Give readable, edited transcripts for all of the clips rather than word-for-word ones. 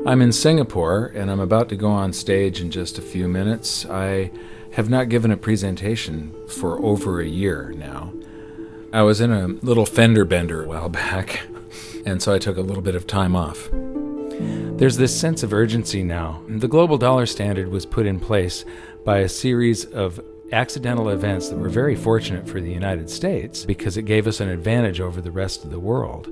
I'm in Singapore and I'm about to go on stage in just a few minutes. I have not given a presentation for over a year now. I was in a little fender bender a while back, and so I took a little bit of time off. There's this sense of urgency now. The global dollar standard was put in place by a series of accidental events that were very fortunate for the United States because it gave us an advantage over the rest of the world.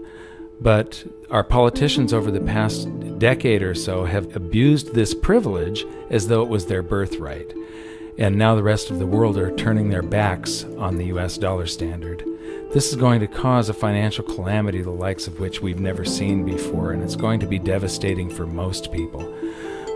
But our politicians over the past decade or so have abused this privilege as though it was their birthright. And now the rest of the world are turning their backs on the US dollar standard. This is going to cause a financial calamity the likes of which we've never seen before, and it's going to be devastating for most people.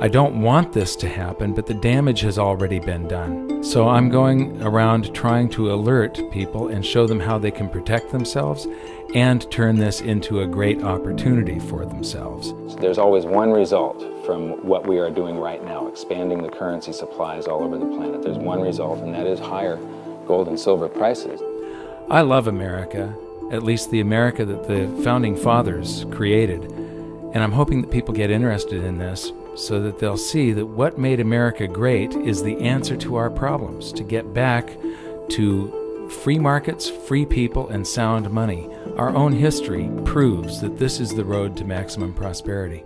I don't want this to happen, but the damage has already been done. So I'm going around trying to alert people and show them how they can protect themselves and turn this into a great opportunity for themselves. There's always one result from what we are doing right now, expanding the currency supplies all over the planet. There's one result, and that is higher gold and silver prices. I love America, at least the America that the Founding Fathers created. And I'm hoping that people get interested in this so that they'll see that what made America great is the answer to our problems, to get back to free markets, free people, and sound money. Our own history proves that this is the road to maximum prosperity.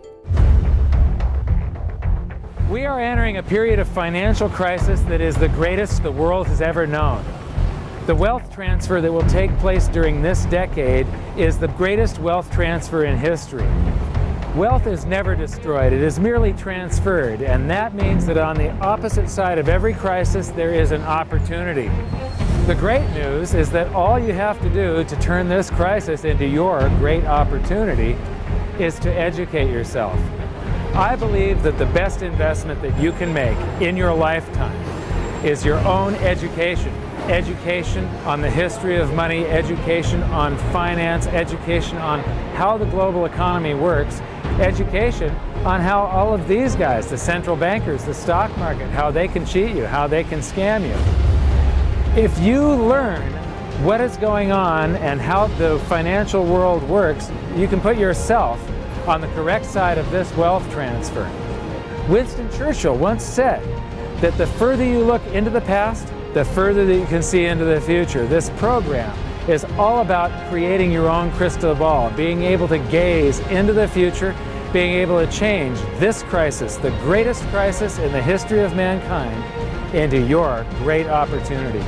We are entering a period of financial crisis that is the greatest the world has ever known. The wealth transfer that will take place during this decade is the greatest wealth transfer in history. Wealth is never destroyed, it is merely transferred, and that means that on the opposite side of every crisis there is an opportunity. The great news is that all you have to do to turn this crisis into your great opportunity is to educate yourself. I believe that the best investment that you can make in your lifetime is your own education. Education on the history of money, education on finance, education on how the global economy works, education on how all of these guys, the central bankers, the stock market, how they can cheat you, how they can scam you. If you learn what is going on and how the financial world works, you can put yourself on the correct side of this wealth transfer. Winston Churchill once said that the further you look into the past, the further that you can see into the future. This program is all about creating your own crystal ball, being able to gaze into the future, being able to change this crisis, the greatest crisis in the history of mankind, into your great opportunity.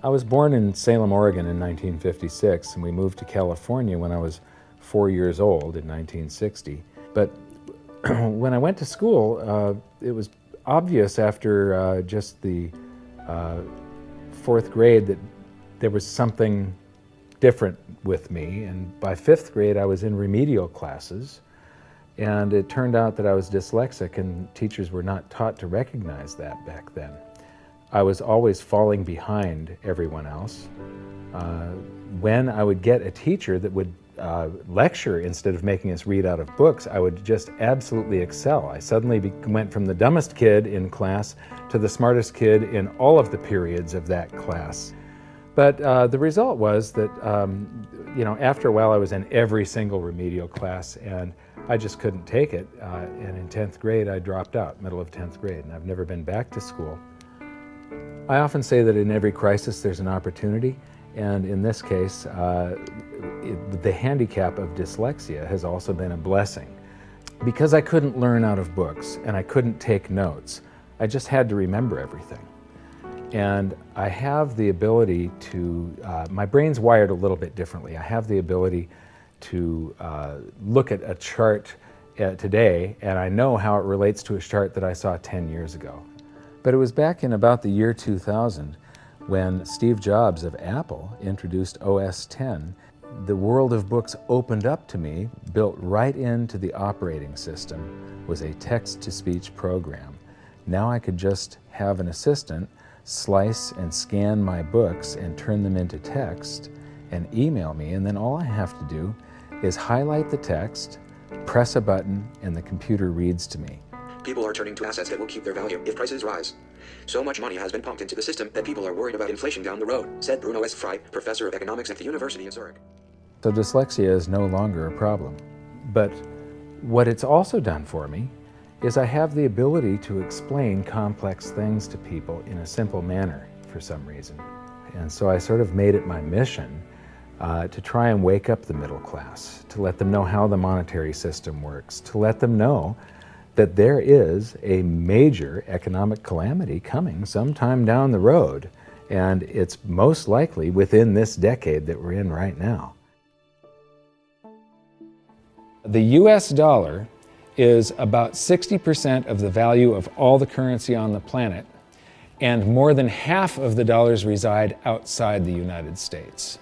I was born in Salem, Oregon in 1956, and we moved to California when I was 4 years old in 1960. But when I went to school, it was obvious after just the fourth grade that there was something different with me. And by fifth grade, I was in remedial classes. And it turned out that I was dyslexic, and teachers were not taught to recognize that back then. I was always falling behind everyone else. When I would get a teacher that would lecture instead of making us read out of books, I would just absolutely excel. I suddenly went from the dumbest kid in class to the smartest kid in all of the periods of that class. But the result was that, after a while I was in every single remedial class, and I just couldn't take it. And in 10th grade, I dropped out, middle of 10th grade, and I've never been back to school. I often say that in every crisis there's an opportunity, and in this case, the handicap of dyslexia has also been a blessing. Because I couldn't learn out of books and I couldn't take notes, I just had to remember everything. And I have the ability to, my brain's wired a little bit differently. I have the ability to look at a chart today, and I know how it relates to a chart that I saw 10 years ago. But it was back in about the year 2000 when Steve Jobs of Apple introduced OS X. The world of books opened up to me, built right into the operating system, was a text-to-speech program. Now I could just have an assistant slice and scan my books and turn them into text and email me, and then all I have to do is highlight the text, press a button and the computer reads to me. People are turning to assets that will keep their value if prices rise. So much money has been pumped into the system that people are worried about inflation down the road, said Bruno S. Fry, professor of economics at the University of Zurich. So dyslexia is no longer a problem. But what it's also done for me is I have the ability to explain complex things to people in a simple manner for some reason. And so I sort of made it my mission to try and wake up the middle class, to let them know how the monetary system works, to let them know that there is a major economic calamity coming sometime down the road, and it's most likely within this decade that we're in right now. The US dollar is about 60% of the value of all the currency on the planet, and more than half of the dollars reside outside the United States.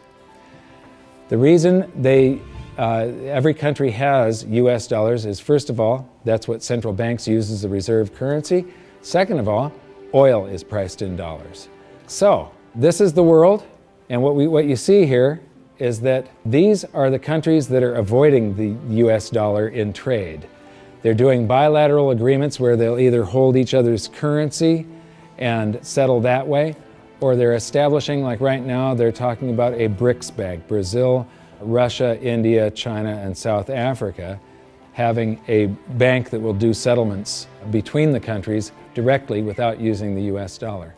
The reason every country has US dollars is, first of all, that's what central banks use as the reserve currency. Second of all, oil is priced in dollars. So this is the world, and what you see here is that these are the countries that are avoiding the US dollar in trade. They're doing bilateral agreements where they'll either hold each other's currency and settle that way, or they're establishing, like right now, they're talking about a BRICS bank, Brazil, Russia, India, China, and South Africa, having a bank that will do settlements between the countries directly without using the US dollar.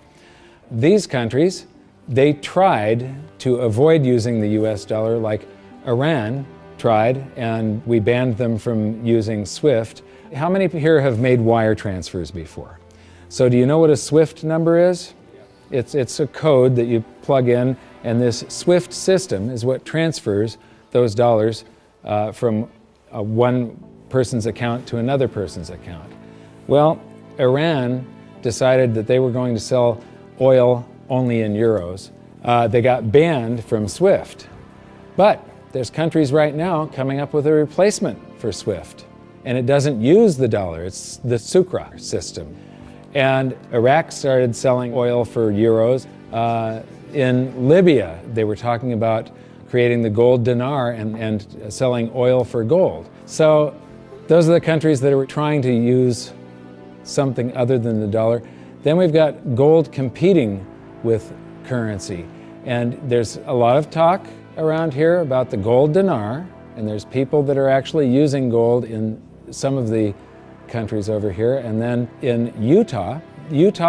These countries, they tried to avoid using the US dollar, like Iran tried, and we banned them from using SWIFT. How many here have made wire transfers before? So do you know what a SWIFT number is? It's a code that you plug in, and this SWIFT system is what transfers those dollars from one person's account to another person's account. Well, Iran decided that they were going to sell oil only in euros. They got banned from SWIFT. But there's countries right now coming up with a replacement for SWIFT, and it doesn't use the dollar, it's the Sukra system. And Iraq started selling oil for euros. In Libya, they were talking about creating the gold dinar and selling oil for gold. So those are the countries that are trying to use something other than the dollar. Then we've got gold competing with currency. And there's a lot of talk around here about the gold dinar, and there's people that are actually using gold in some of the countries over here. And then in Utah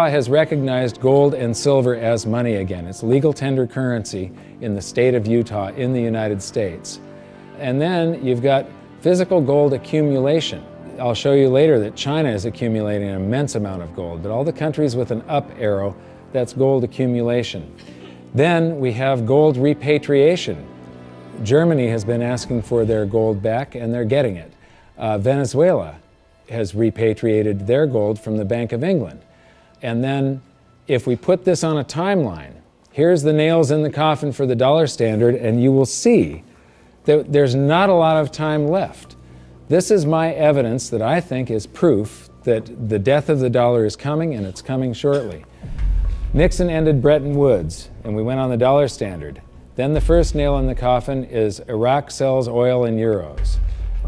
has recognized gold and silver as money again. It's legal tender currency in the state of Utah in the United States. And then you've got physical gold accumulation. I'll show you later that China is accumulating an immense amount of gold, but all the countries with an up arrow, that's gold accumulation. Then we have gold repatriation. Germany has been asking for their gold back, and they're getting it. Venezuela has repatriated their gold from the Bank of England. And then if we put this on a timeline, here's the nails in the coffin for the dollar standard, and you will see that there's not a lot of time left. This is my evidence that I think is proof that the death of the dollar is coming, and it's coming shortly. Nixon ended Bretton Woods, and we went on the dollar standard. Then the first nail in the coffin is Iraq sells oil in euros.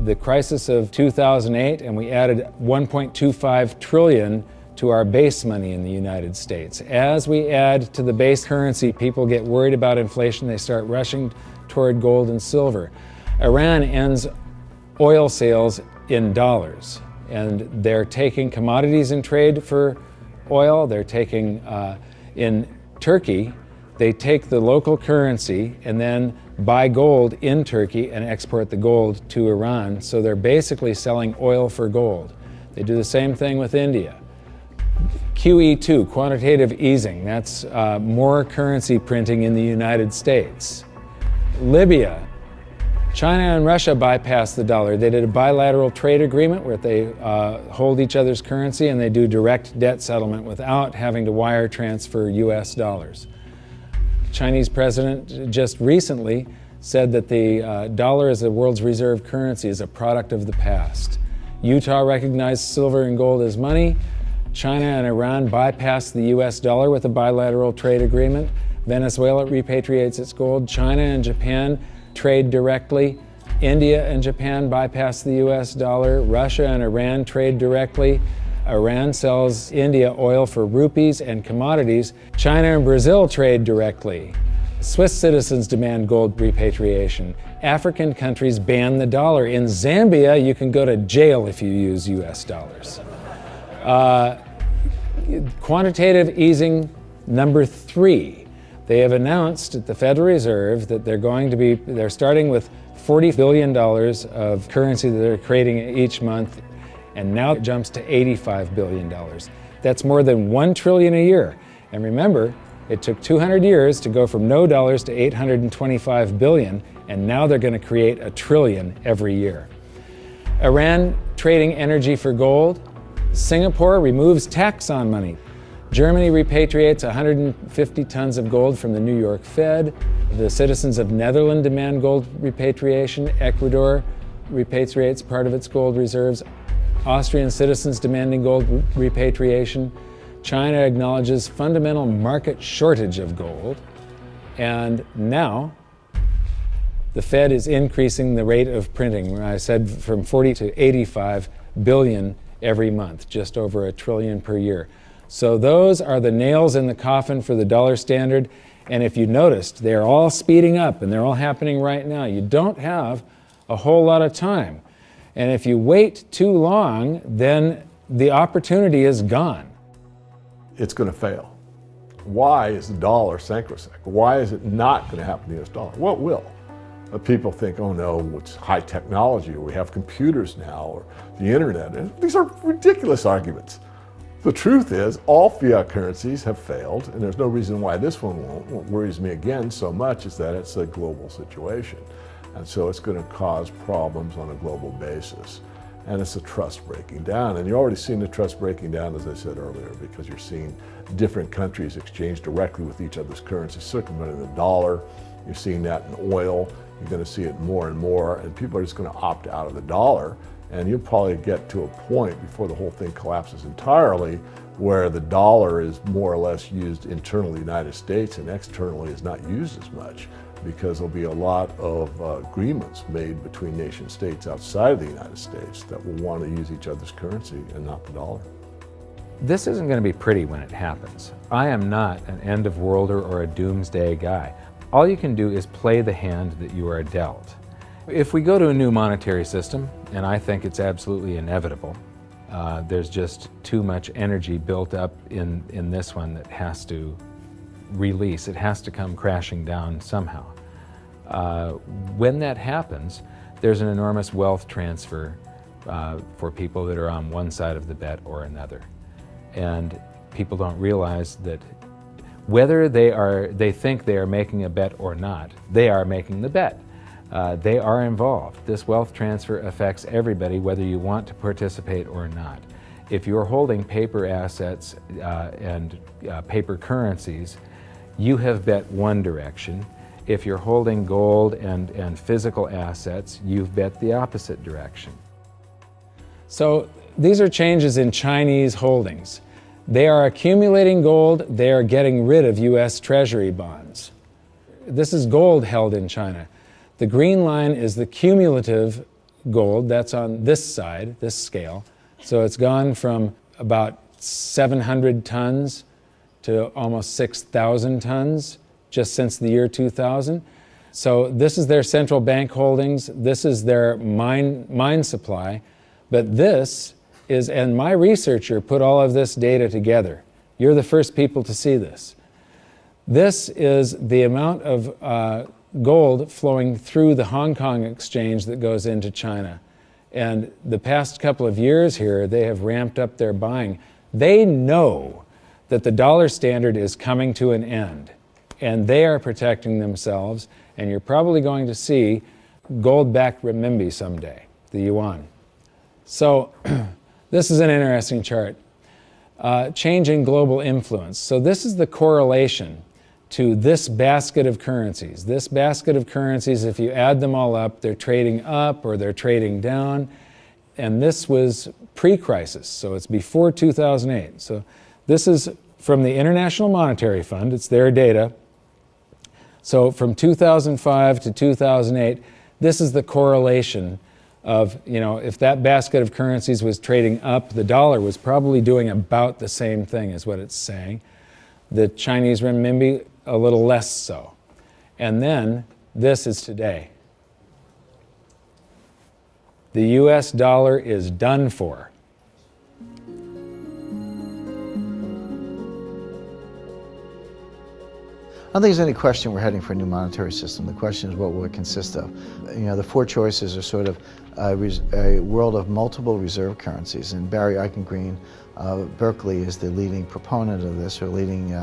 The crisis of 2008, and we added 1.25 trillion to our base money in the United States. As we add to the base currency, people get worried about inflation. They start rushing toward gold and silver. Iran ends oil sales in dollars, and they're taking commodities in trade for oil. They're taking, in Turkey, they take the local currency and then buy gold in Turkey and export the gold to Iran. So they're basically selling oil for gold. They do the same thing with India. QE2, quantitative easing, that's more currency printing in the United States. Libya, China and Russia bypassed the dollar. They did a bilateral trade agreement where they hold each other's currency, and they do direct debt settlement without having to wire transfer US dollars. Chinese president just recently said that the dollar as the world's reserve currency is a product of the past. Utah recognized silver and gold as money. China and Iran bypassed the US dollar with a bilateral trade agreement. Venezuela repatriates its gold. China and Japan trade directly. India and Japan bypass the US dollar. Russia and Iran trade directly. Iran sells India oil for rupees and commodities. China and Brazil trade directly. Swiss citizens demand gold repatriation. African countries ban the dollar. In Zambia, you can go to jail if you use US dollars. Quantitative easing number 3. They have announced at the Federal Reserve that they're starting with $40 billion of currency that they're creating each month, and now it jumps to $85 billion. That's more than $1 trillion a year. And remember, it took 200 years to go from no dollars to 825 billion, and now they're going to create $1 trillion every year. Iran trading energy for gold. Singapore removes tax on money. Germany repatriates 150 tons of gold from the New York Fed. The citizens of Netherlands demand gold repatriation. Ecuador repatriates part of its gold reserves. Austrian citizens demanding gold repatriation. China acknowledges fundamental market shortage of gold. And now, the Fed is increasing the rate of printing. I said from 40 to 85 billion every month, just over $1 trillion per year. So those are the nails in the coffin for the dollar standard. And if you noticed, they're all speeding up and they're all happening right now. You don't have a whole lot of time. And if you wait too long, then the opportunity is gone. It's going to fail. Why is the dollar sacrosanct? Why is it not going to happen to the US dollar? Well, it will. People think, oh no, it's high technology, or we have computers now, or the internet. And these are ridiculous arguments. The truth is, all fiat currencies have failed, and there's no reason why this one won't. What worries me again so much is that it's a global situation. And so it's going to cause problems on a global basis. And it's a trust breaking down. And you're already seeing the trust breaking down, as I said earlier, because you're seeing different countries exchange directly with each other's currencies, circumventing the dollar. You're seeing that in oil. You're going to see it more and more, and people are just going to opt out of the dollar. And you'll probably get to a point before the whole thing collapses entirely where the dollar is more or less used internally in the United States and externally is not used as much, because there'll be a lot of agreements made between nation states outside of the United States that will want to use each other's currency and not the dollar. This isn't going to be pretty when it happens. I am not an end of worlder or a doomsday guy. All you can do is play the hand that you are dealt. If we go to a new monetary system, and I think it's absolutely inevitable, there's just too much energy built up in this one that has to release. It has to come crashing down somehow. When that happens, there's an enormous wealth transfer for people that are on one side of the bet or another. And people don't realize that whether they think they are making a bet or not, they are making the bet. They are involved. This wealth transfer affects everybody, whether you want to participate or not. If you're holding paper assets and paper currencies, you have bet one direction. If you're holding gold and physical assets, you've bet the opposite direction. So these are changes in Chinese holdings. They are accumulating gold. They are getting rid of US Treasury bonds. This is gold held in China. The green line is the cumulative gold. That's on this side, this scale. So it's gone from about 700 tons to almost 6,000 tons just since the year 2000. So this is their central bank holdings. This is their mine supply. But this is, and my researcher put all of this data together. You're the first people to see this. This is the amount of gold flowing through the Hong Kong exchange that goes into China. And the past couple of years here, they have ramped up their buying. They know that the dollar standard is coming to an end, and they are protecting themselves, and you're probably going to see gold-backed renminbi someday, the yuan. So this is an interesting chart. Changing global influence. So this is the correlation to this basket of currencies. This basket of currencies, if you add them all up, they're trading up or they're trading down. And this was pre-crisis, so it's before 2008. So this is from the International Monetary Fund. It's their data. So from 2005 to 2008, This is the correlation of, if that basket of currencies was trading up, the dollar was probably doing about the same thing is what it's saying. The Chinese renminbi, a little less so. And then this is today. The US dollar is done for. I don't think there's any question we're heading for a new monetary system. The question is, what will it consist of? The four choices are sort of a world of multiple reserve currencies. And Barry Eichengreen, Berkeley, is the leading proponent of this, or leading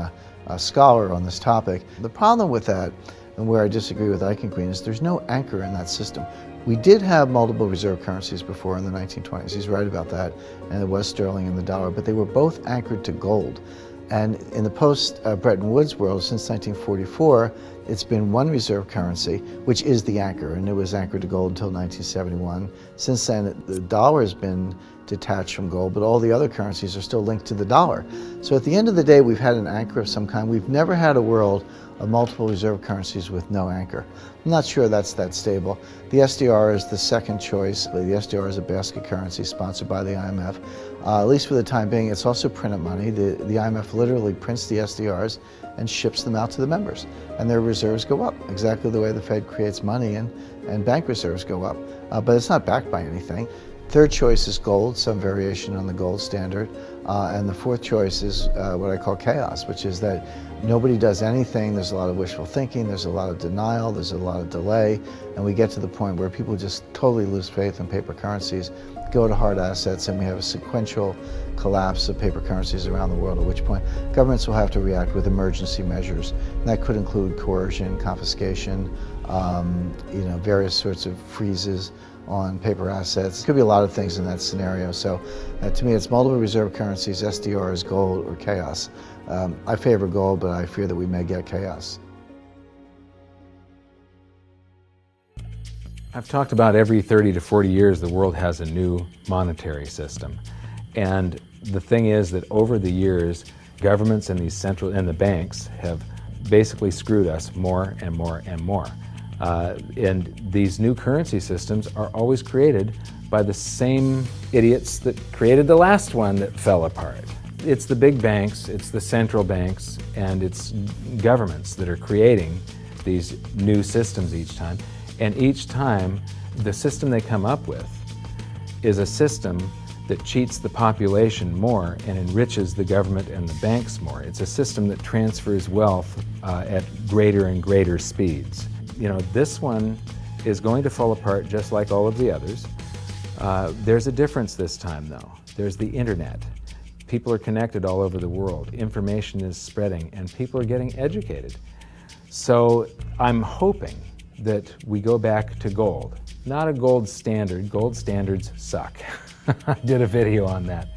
scholar on this topic. The problem with that, and where I disagree with Eichengreen, is there's no anchor in that system. We did have multiple reserve currencies before in the 1920s. He's right about that. And it was sterling and the dollar, but they were both anchored to gold. And in the post-Bretton Woods world, since 1944, it's been one reserve currency, which is the anchor, and it was anchored to gold until 1971. Since then, the dollar has been detached from gold, but all the other currencies are still linked to the dollar. So at the end of the day, we've had an anchor of some kind. We've never had a world of multiple reserve currencies with no anchor. I'm not sure that's that stable. The SDR is the second choice. The SDR is a basket currency sponsored by the IMF. At least for the time being, it's also printed money. The IMF literally prints the SDRs and ships them out to the members. And their reserves go up, exactly the way the Fed creates money and bank reserves go up. But it's not backed by anything. Third choice is gold, some variation on the gold standard. And the fourth choice is what I call chaos, which is that nobody does anything. There's a lot of wishful thinking, there's a lot of denial, there's a lot of delay, and we get to the point where people just totally lose faith in paper currencies, go to hard assets, and we have a sequential collapse of paper currencies around the world, at which point governments will have to react with emergency measures. And that could include coercion, confiscation, various sorts of freezes on paper assets. It could be a lot of things in that scenario. So to me, it's multiple reserve currencies, SDRs, gold, or chaos. I favor gold, but I fear that we may get chaos. I've talked about every 30 to 40 years the world has a new monetary system. And the thing is that over the years, governments and the banks have basically screwed us more and more and more. And these new currency systems are always created by the same idiots that created the last one that fell apart. It's the big banks, it's the central banks, and it's governments that are creating these new systems each time. And each time, the system they come up with is a system that cheats the population more and enriches the government and the banks more. It's a system that transfers wealth at greater and greater speeds. This one is going to fall apart just like all of the others. There's a difference this time, though. There's the internet. People are connected all over the world. Information is spreading, and people are getting educated. So I'm hoping that we go back to gold. Not a gold standard. Gold standards suck. I did a video on that.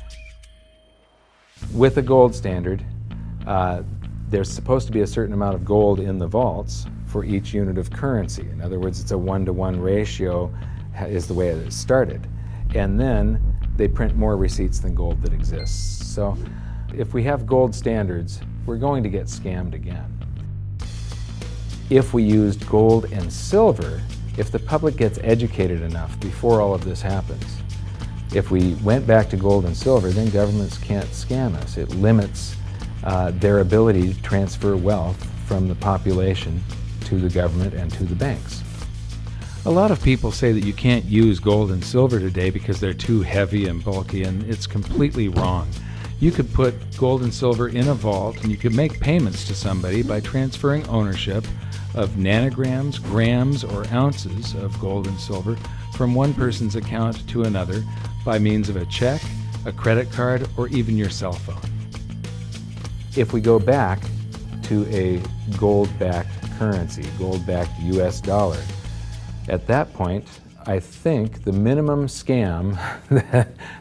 With a gold standard, there's supposed to be a certain amount of gold in the vaults for each unit of currency. In other words, it's a 1-to-1 ratio is the way it started. And then they print more receipts than gold that exists. So if we have gold standards, we're going to get scammed again. If we used gold and silver, if the public gets educated enough before all of this happens, if we went back to gold and silver, then governments can't scam us. It limits their ability to transfer wealth from the population to the government and to the banks. A lot of people say that you can't use gold and silver today because they're too heavy and bulky, and it's completely wrong. You could put gold and silver in a vault, and you could make payments to somebody by transferring ownership of nanograms, grams, or ounces of gold and silver from one person's account to another by means of a check, a credit card, or even your cell phone. If we go back to a gold-backed currency, gold-backed US dollar, at that point, I think the minimum scam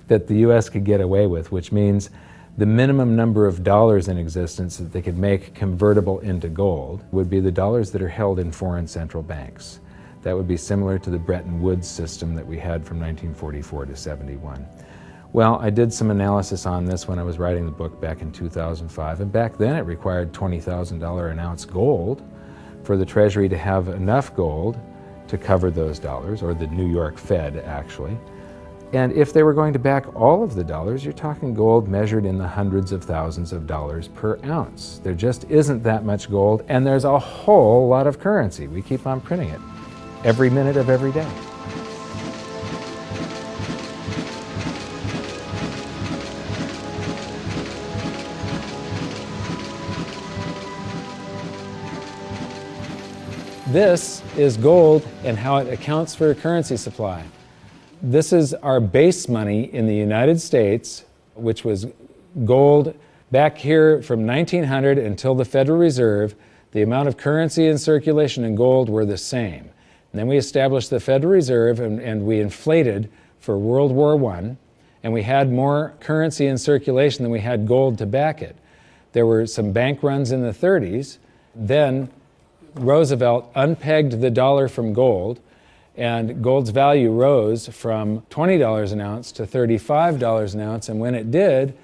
that the US could get away with, which means the minimum number of dollars in existence that they could make convertible into gold, would be the dollars that are held in foreign central banks. That would be similar to the Bretton Woods system that we had from 1944 to 71. Well, I did some analysis on this when I was writing the book back in 2005, and back then it required $20,000 an ounce gold for the Treasury to have enough gold to cover those dollars, or the New York Fed actually. And if they were going to back all of the dollars, you're talking gold measured in the hundreds of thousands of dollars per ounce. There just isn't that much gold, and there's a whole lot of currency. We keep on printing it every minute of every day. This is gold and how it accounts for a currency supply. This is our base money in the United States, which was gold back here from 1900 until the Federal Reserve. The amount of currency in circulation in gold were the same. And then we established the Federal Reserve, and we inflated for World War I, and we had more currency in circulation than we had gold to back it. There were some bank runs in the 30s. Then Roosevelt unpegged the dollar from gold, and gold's value rose from $20 an ounce to $35 an ounce. And when it did,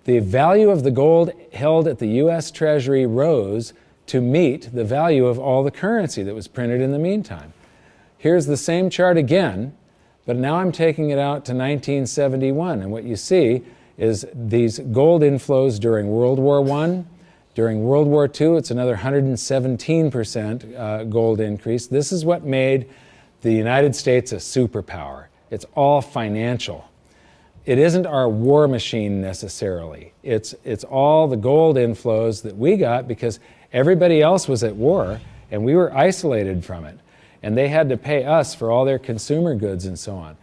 the value of the gold held at the U.S. Treasury rose to meet the value of all the currency that was printed in the meantime. Here's the same chart again, but now I'm taking it out to 1971. And what you see is these gold inflows during World War I. During World War II, it's another 117% gold increase. This is what made the United States a superpower. It's all financial. It isn't our war machine necessarily. It's all the gold inflows that we got because everybody else was at war and we were isolated from it. And they had to pay us for all their consumer goods and so on.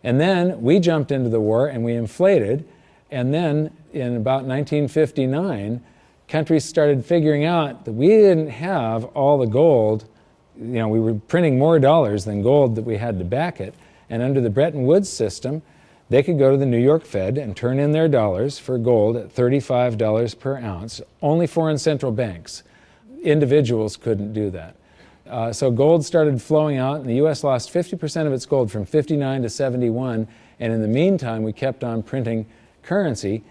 And then we jumped into the war and we inflated. And then in about 1959, countries started figuring out that we didn't have all the gold. We were printing more dollars than gold that we had to back it. And under the Bretton Woods system, they could go to the New York Fed and turn in their dollars for gold at $35 per ounce. Only foreign central banks. Individuals couldn't do that. So gold started flowing out, and the U.S. lost 50% of its gold from 59 to 71. And in the meantime, we kept on printing currency.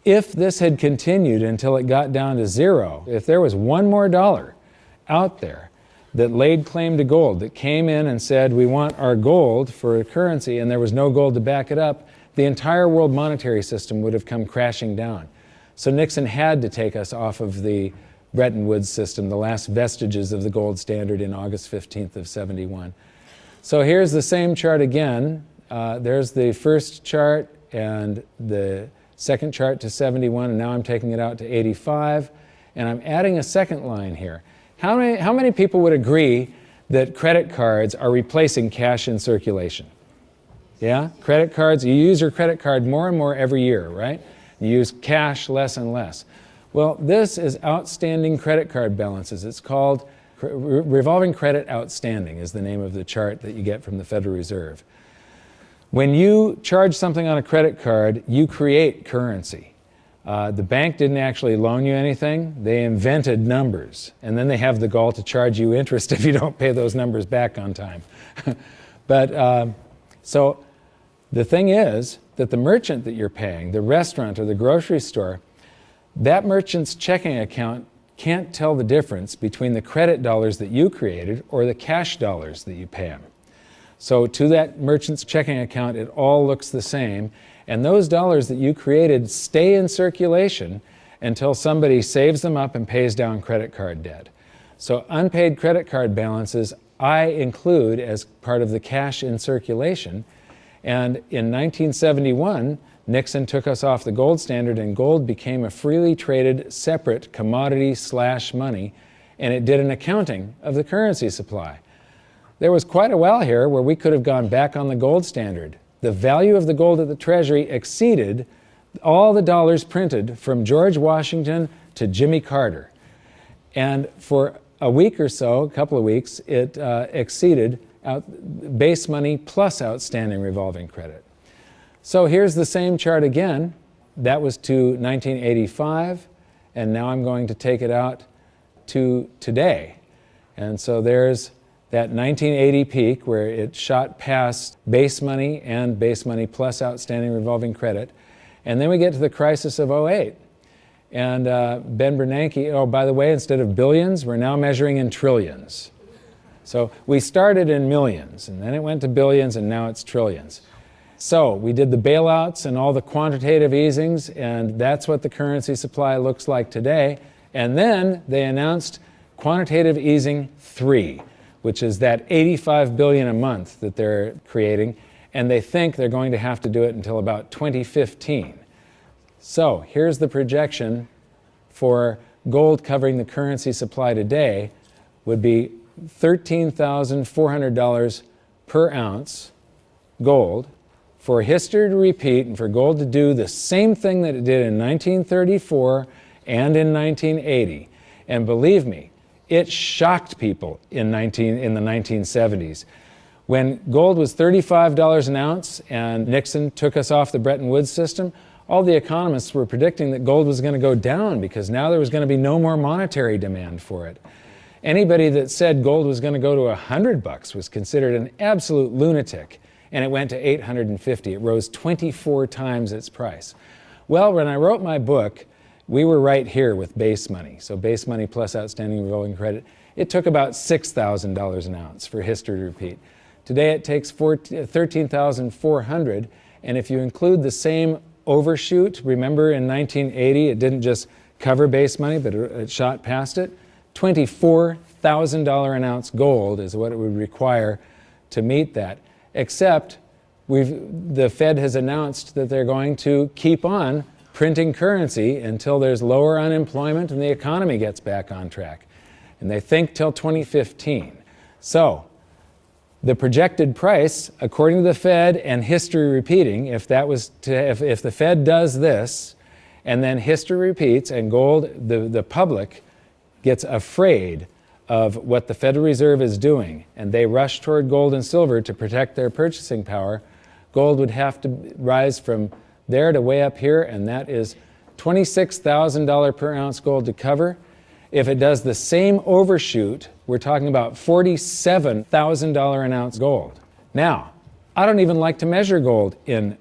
If this had continued until it got down to zero, if there was one more dollar out there that laid claim to gold, that came in and said, we want our gold for a currency, and there was no gold to back it up, the entire world monetary system would have come crashing down. So Nixon had to take us off of the Bretton Woods system, the last vestiges of the gold standard in August 15th of 71. So here's the same chart again. There's the first chart and the second chart to 71, and now I'm taking it out to 85, and I'm adding a second line here. How many people would agree that credit cards are replacing cash in circulation? Yeah? Credit cards, you use your credit card more and more every year, right? You use cash less and less. Well, this is outstanding credit card balances. It's called revolving credit outstanding is the name of the chart that you get from the Federal Reserve. When you charge something on a credit card, you create currency. The bank didn't actually loan you anything. They invented numbers, and then they have the gall to charge you interest if you don't pay those numbers back on time. So the thing is that the merchant that you're paying, the restaurant or the grocery store, that merchant's checking account can't tell the difference between the credit dollars that you created or the cash dollars that you pay them. So to that merchant's checking account, it all looks the same. And those dollars that you created stay in circulation until somebody saves them up and pays down credit card debt. So unpaid credit card balances I include as part of the cash in circulation. And in 1971, Nixon took us off the gold standard and gold became a freely traded separate commodity/money, and it did an accounting of the currency supply. There was quite a while here where we could have gone back on the gold standard. The value of the gold at the Treasury exceeded all the dollars printed from George Washington to Jimmy Carter. And for a week or so, a couple of weeks, it exceeded base money plus outstanding revolving credit. So here's the same chart again. That was to 1985, and now I'm going to take it out to today. And so there's that 1980 peak where it shot past base money and base money plus outstanding revolving credit. And then we get to the crisis of '08. And Ben Bernanke, oh, by the way, instead of billions, we're now measuring in trillions. So we started in millions, and then it went to billions, and now it's trillions. So we did the bailouts and all the quantitative easings, and that's what the currency supply looks like today. And then they announced quantitative easing 3, which is that $85 billion a month that they're creating, and they think they're going to have to do it until about 2015. So here's the projection for gold covering the currency supply today would be $13,400 per ounce gold, for history to repeat and for gold to do the same thing that it did in 1934 and in 1980. And believe me, it shocked people in the 1970s. When gold was $35 an ounce and Nixon took us off the Bretton Woods system, all the economists were predicting that gold was going to go down because now there was going to be no more monetary demand for it. Anybody that said gold was going to go to $100 was considered an absolute lunatic, and it went to $850. It rose 24 times its price. Well, when I wrote my book, we were right here with base money. So base money plus outstanding revolving credit. It took about $6,000 an ounce for history to repeat. Today it takes $13,400, and if you include the same overshoot, remember in 1980 it didn't just cover base money, but it shot past it. $24,000 an ounce gold is what it would require to meet that. Except the Fed has announced that they're going to keep on printing currency until there's lower unemployment and the economy gets back on track. And they think till 2015. So the projected price, according to the Fed and history repeating, if the Fed does this and then history repeats and gold, the public gets afraid of what the Federal Reserve is doing and they rush toward gold and silver to protect their purchasing power, gold would have to rise from there to way up here, and that is $26,000 per ounce gold to cover. If it does the same overshoot, we're talking about $47,000 an ounce gold. Now, I don't even like to measure gold in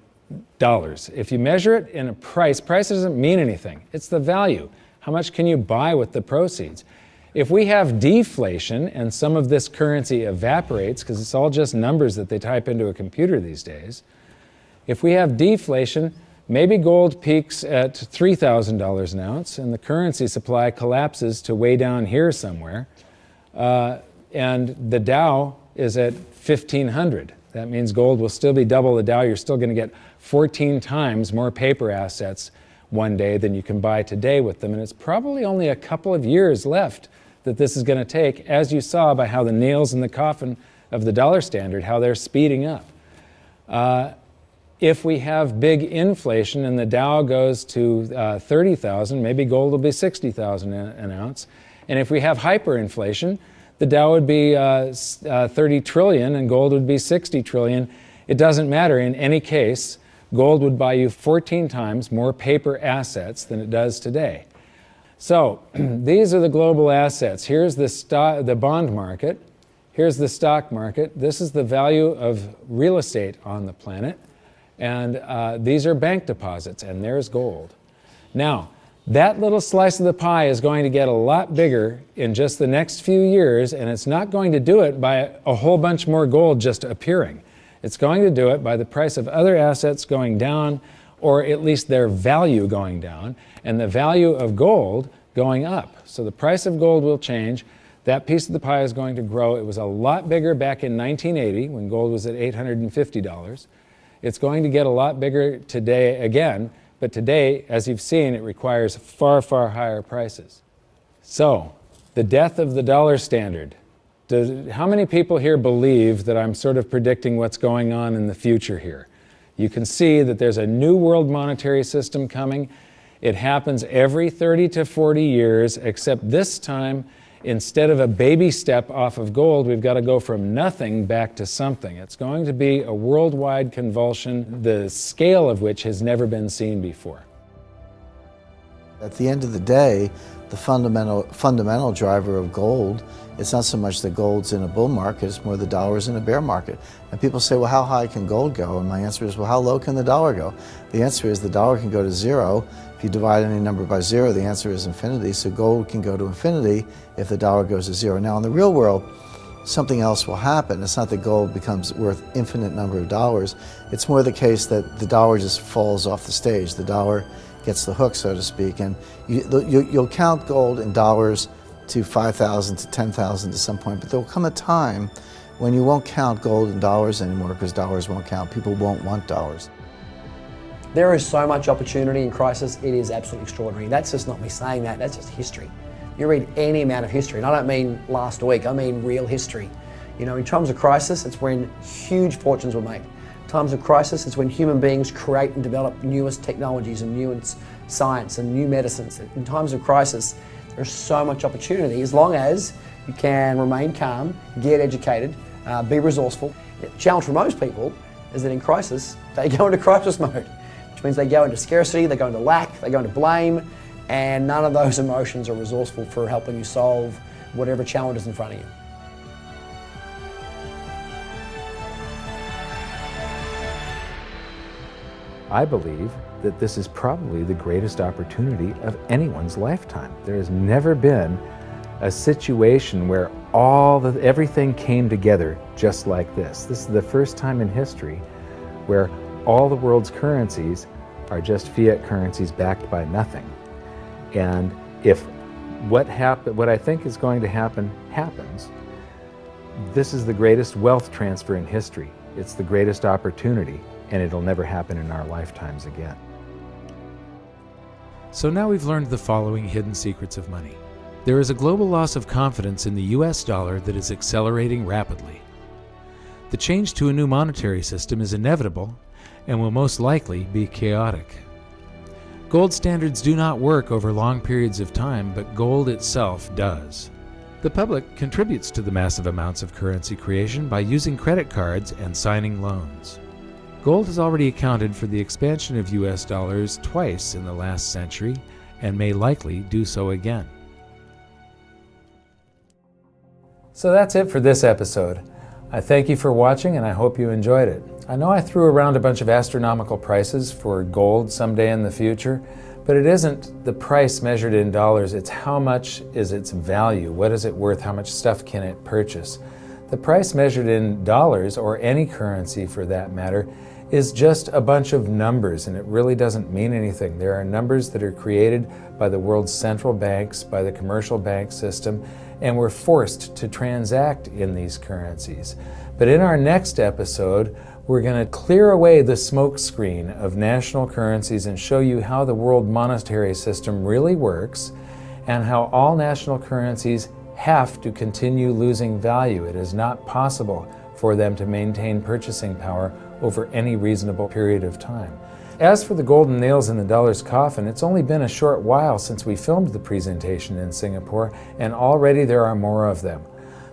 dollars. If you measure it in a price doesn't mean anything. It's the value. How much can you buy with the proceeds? If we have deflation and some of this currency evaporates, because it's all just numbers that they type into a computer these days, if we have deflation, maybe gold peaks at $3,000 an ounce and the currency supply collapses to way down here somewhere, and the Dow is at 1,500. That means gold will still be double the Dow. You're still going to get 14 times more paper assets one day than you can buy today with them, and it's probably only a couple of years left that this is going to take, as you saw by how the nails in the coffin of the dollar standard, how they're speeding up. If we have big inflation and the Dow goes to 30,000, maybe gold will be 60,000 an ounce. And if we have hyperinflation, the Dow would be 30 trillion and gold would be 60 trillion. It doesn't matter. In any case, gold would buy you 14 times more paper assets than it does today. So these are the global assets. Here's the bond market. Here's the stock market. This is the value of real estate on the planet. And these are bank deposits, and there's gold. Now, that little slice of the pie is going to get a lot bigger in just the next few years, and it's not going to do it by a whole bunch more gold just appearing. It's going to do it by the price of other assets going down, or at least their value going down, and the value of gold going up. So the price of gold will change. That piece of the pie is going to grow. It was a lot bigger back in 1980 when gold was at $850. It's going to get a lot bigger today again, but today, as you've seen, it requires far, far higher prices. So, the death of the dollar standard. How many people here believe that I'm sort of predicting what's going on in the future here? You can see that there's a new world monetary system coming. It happens every 30 to 40 years, except this time, instead of a baby step off of gold, we've got to go from nothing back to something. It's going to be a worldwide convulsion, the scale of which has never been seen before. At the end of the day, the fundamental driver of gold, it's not so much that gold's in a bull market, it's more the dollar's in a bear market. And people say, well, how high can gold go? And my answer is, well, how low can the dollar go? The answer is the dollar can go to zero. If you divide any number by zero, the answer is infinity. So gold can go to infinity if the dollar goes to zero. Now, in the real world, something else will happen. It's not that gold becomes worth infinite number of dollars. It's more the case that the dollar just falls off the stage. The dollar gets the hook, so to speak, and you'll count gold in dollars to 5,000 to 10,000 at some point, but there will come a time when you won't count gold in dollars anymore because dollars won't count. People won't want dollars. There is so much opportunity in crisis, it is absolutely extraordinary. That's just not me saying that, that's just history. You read any amount of history, and I don't mean last week, I mean real history. You know, in times of crisis, it's when huge fortunes were made. In times of crisis, it's when human beings create and develop newest technologies and newest science and new medicines. In times of crisis, there's so much opportunity as long as you can remain calm, get educated, be resourceful. The challenge for most people is that in crisis, they go into crisis mode, which means they go into scarcity, they go into lack, they go into blame, and none of those emotions are resourceful for helping you solve whatever challenge is in front of you. I believe that this is probably the greatest opportunity of anyone's lifetime. There has never been a situation where everything came together just like this. This is the first time in history where all the world's currencies are just fiat currencies backed by nothing. And if what I think is going to happen happens, this is the greatest wealth transfer in history. It's the greatest opportunity, and it'll never happen in our lifetimes again. So now we've learned the following hidden secrets of money. There is a global loss of confidence in the US dollar that is accelerating rapidly. The change to a new monetary system is inevitable and will most likely be chaotic. Gold standards do not work over long periods of time, but gold itself does. The public contributes to the massive amounts of currency creation by using credit cards and signing loans. Gold has already accounted for the expansion of US dollars twice in the last century and may likely do so again. So that's it for this episode. I thank you for watching, and I hope you enjoyed it. I know I threw around a bunch of astronomical prices for gold someday in the future, but it isn't the price measured in dollars, it's how much is its value, what is it worth, how much stuff can it purchase. The price measured in dollars, or any currency for that matter, is just a bunch of numbers, and it really doesn't mean anything. There are numbers that are created by the world's central banks, by the commercial bank system, and we're forced to transact in these currencies. But in our next episode, we're going to clear away the smoke screen of national currencies and show you how the world monetary system really works and how all national currencies have to continue losing value. It is not possible for them to maintain purchasing power over any reasonable period of time. As for the golden nails in the dollar's coffin, it's only been a short while since we filmed the presentation in Singapore, and already there are more of them.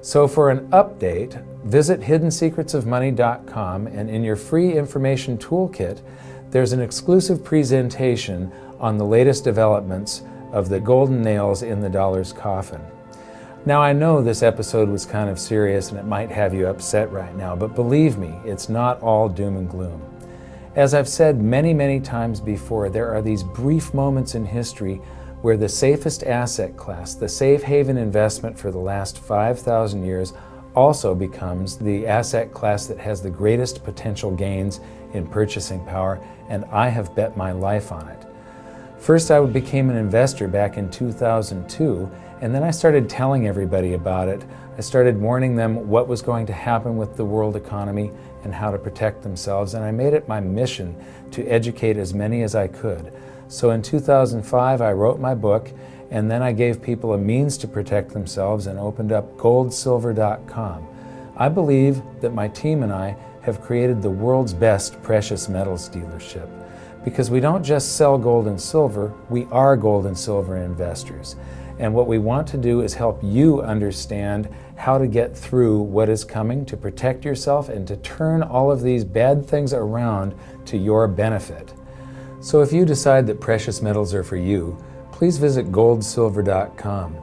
So for an update, visit hiddensecretsofmoney.com, and in your free information toolkit, there's an exclusive presentation on the latest developments of the golden nails in the dollar's coffin. Now, I know this episode was kind of serious and it might have you upset right now, but believe me, it's not all doom and gloom. As I've said many, many times before, there are these brief moments in history where the safest asset class, the safe haven investment for the last 5,000 years, also becomes the asset class that has the greatest potential gains in purchasing power, and I have bet my life on it. First, I became an investor back in 2002, and then I started telling everybody about it. I started warning them what was going to happen with the world economy and how to protect themselves, and I made it my mission to educate as many as I could. So in 2005, I wrote my book, and then I gave people a means to protect themselves and opened up goldsilver.com. I believe that my team and I have created the world's best precious metals dealership, because we don't just sell gold and silver, we are gold and silver investors. And what we want to do is help you understand how to get through what is coming, to protect yourself, and to turn all of these bad things around to your benefit. So if you decide that precious metals are for you, please visit goldsilver.com.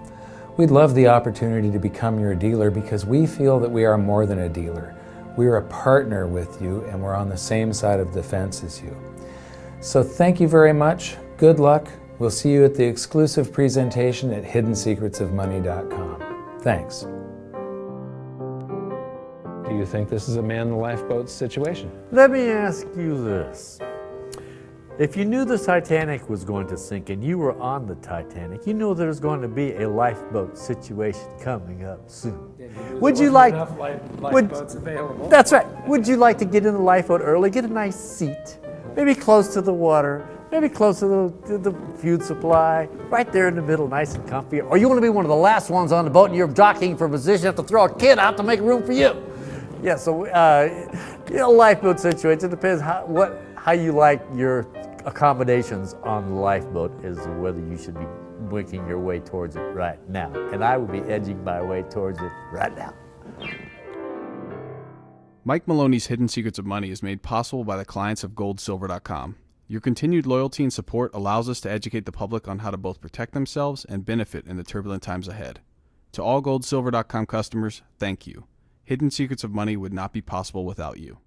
We'd love the opportunity to become your dealer because we feel that we are more than a dealer. We're a partner with you, and we're on the same side of the fence as you. So thank you very much. Good luck. We'll see you at the exclusive presentation at hiddensecretsofmoney.com. Thanks. you think this is a man in the lifeboat situation? Let me ask you this. If you knew the Titanic was going to sink and you were on the Titanic, you know there's going to be a lifeboat situation coming up soon. Would you like lifeboats available? That's right. Would you like to get in the lifeboat early, get a nice seat, maybe close to the water, maybe close to the food supply, right there in the middle, nice and comfy? Or you want to be one of the last ones on the boat and you're jockeying for position, have to throw a kid out to make room for you? Yeah, so lifeboat situation, it depends how you like your accommodations on the lifeboat is whether you should be winking your way towards it right now. And I would be edging my way towards it right now. Mike Maloney's Hidden Secrets of Money is made possible by the clients of goldsilver.com. Your continued loyalty and support allows us to educate the public on how to both protect themselves and benefit in the turbulent times ahead. To all goldsilver.com customers, thank you. Hidden Secrets of Money would not be possible without you.